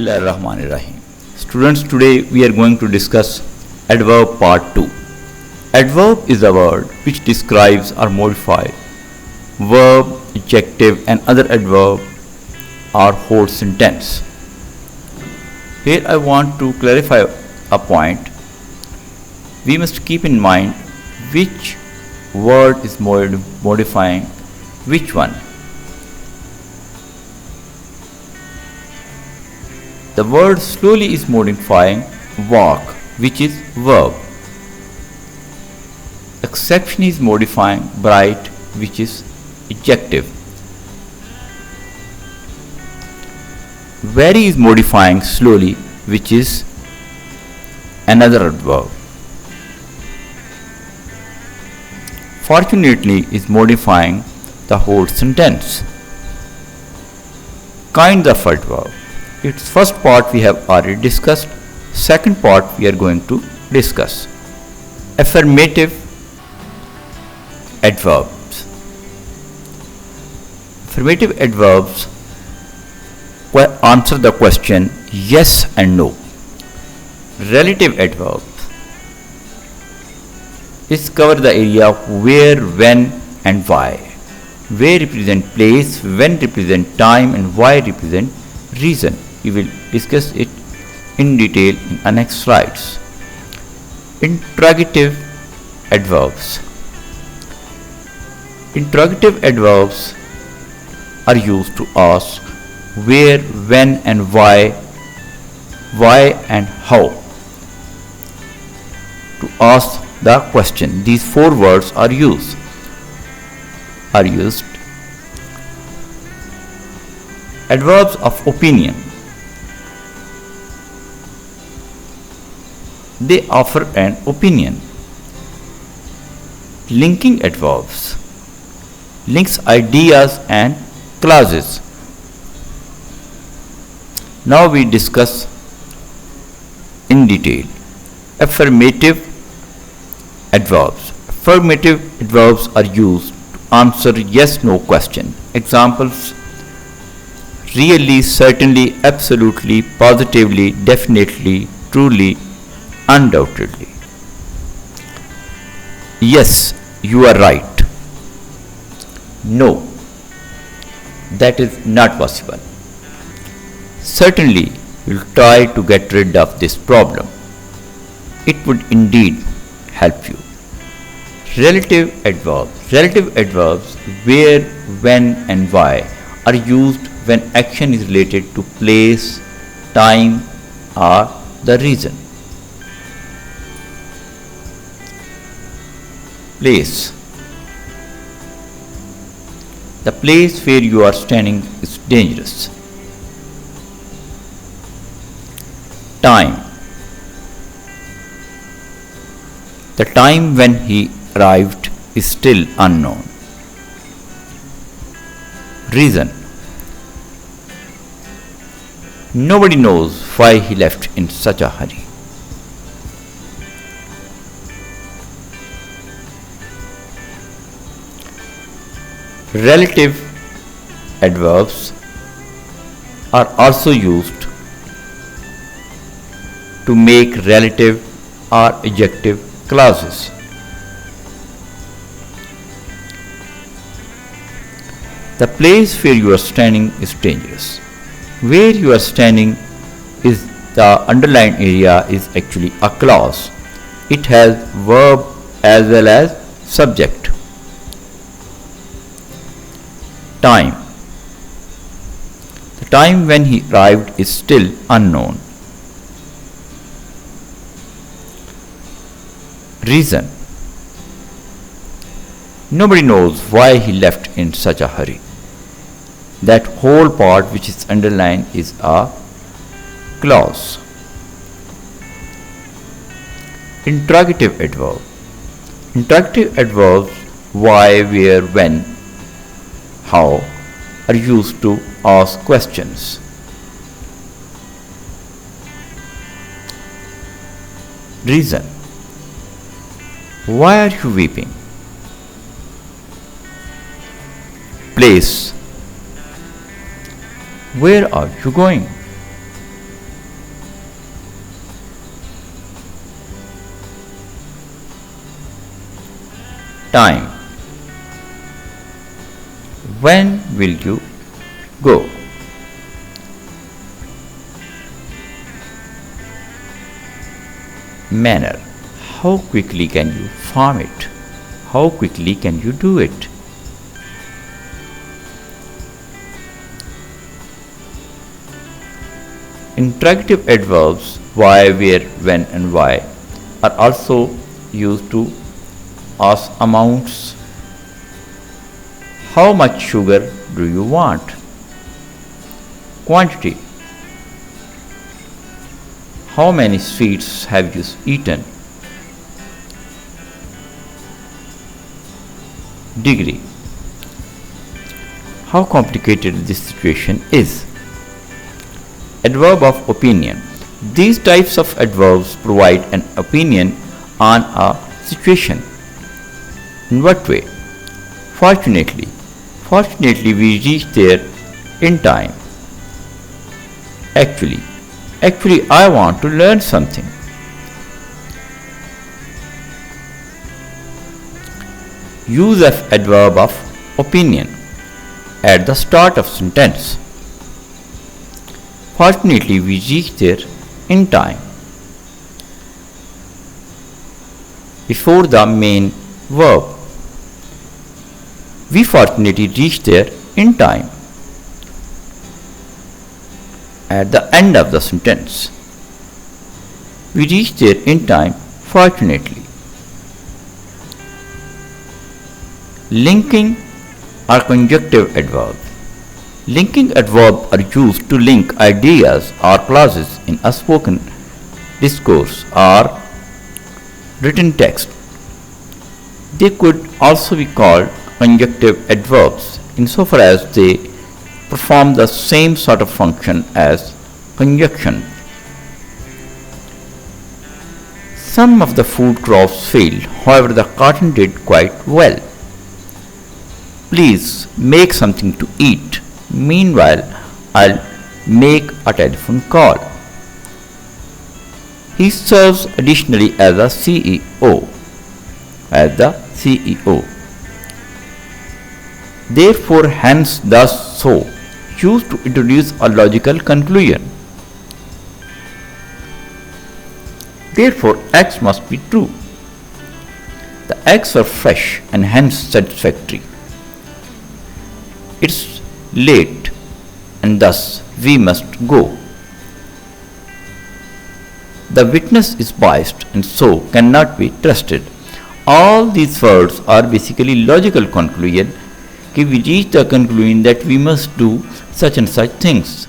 Bismillahirrahmanirrahim. Students, today we are going to discuss adverb part 2. Adverb is a word which describes or modifies verb, adjective and other adverb or whole sentence. Here I want to clarify a point. We must keep in mind which word is modifying which one. The word slowly is modifying walk, which is verb. Exception is modifying bright, which is adjective. Very is modifying slowly, which is another adverb. Fortunately is modifying the whole sentence. Kinds of adverb. Its first part we have already discussed. Second part we are going to discuss. Affirmative adverbs. Affirmative adverbs answer the question yes and no. Relative adverbs is cover the area where, when and why. Where represent place, when represent time and why represent reason. We will discuss it in detail in our next slides. Interrogative adverbs. Interrogative adverbs are used to ask where, when and why and how. To ask the question, these four words are used. Adverbs of opinion. They offer an opinion. Linking adverbs links ideas and clauses. Now we discuss in detail affirmative adverbs. Affirmative adverbs are used to answer yes/no question. Examples: really, certainly, absolutely, positively, definitely, truly, undoubtedly. Yes, you are right. No, that is not possible. Certainly, we'll try to get rid of this problem. It would indeed help you. Relative adverbs. Relative adverbs where, when and why are used when action is related to place, time or the reason. Place. The place where you are standing is dangerous. Time. The time when he arrived is still unknown. Reason. Nobody knows why he left in such a hurry. Relative adverbs are also used to make relative or adjective clauses. The place where you are standing is dangerous. Where you are standing is the underlined area is actually a clause. It has verb as well as subject. Time. The time when he arrived is still unknown. Reason. Nobody knows why he left in such a hurry. That whole part which is underlined is a clause. Interrogative adverb. Interrogative adverbs why, where, when, how are used to ask questions. Reason. Why are you weeping? Place. Where are you going? time. When will you go? Manner. How quickly can you farm it? How quickly can you do it? Interrogative adverbs why, where, when and why are also used to ask amounts. How much sugar do you want? Quantity. How many sweets have you eaten? Degree. How complicated this situation is? Adverb of opinion. These types of adverbs provide an opinion on a situation. In what way? Fortunately. Fortunately, we reached there in time. Actually. Actually, I want to learn something. Use of adverb of opinion at the start of sentence. Fortunately, we reached there in time. Before the main verb. We fortunately reached there in time. At the end of the sentence. We reached there in time, fortunately. Linking or conjunctive adverbs. Linking adverbs are used to link ideas or clauses in a spoken discourse or written text. They could also be called conjunctive adverbs insofar as they perform the same sort of function as conjunction. Some of the food crops failed, however the cotton did quite well. Please make something to eat. Meanwhile, I'll make a telephone call. He serves additionally as a CEO. Therefore, hence, thus, so, used to introduce a logical conclusion. Therefore, X must be true. The eggs are fresh and hence satisfactory. It's late and thus we must go. The witness is biased and so cannot be trusted. All these words are basically logical conclusion. We reach the conclusion that we must do such and such things.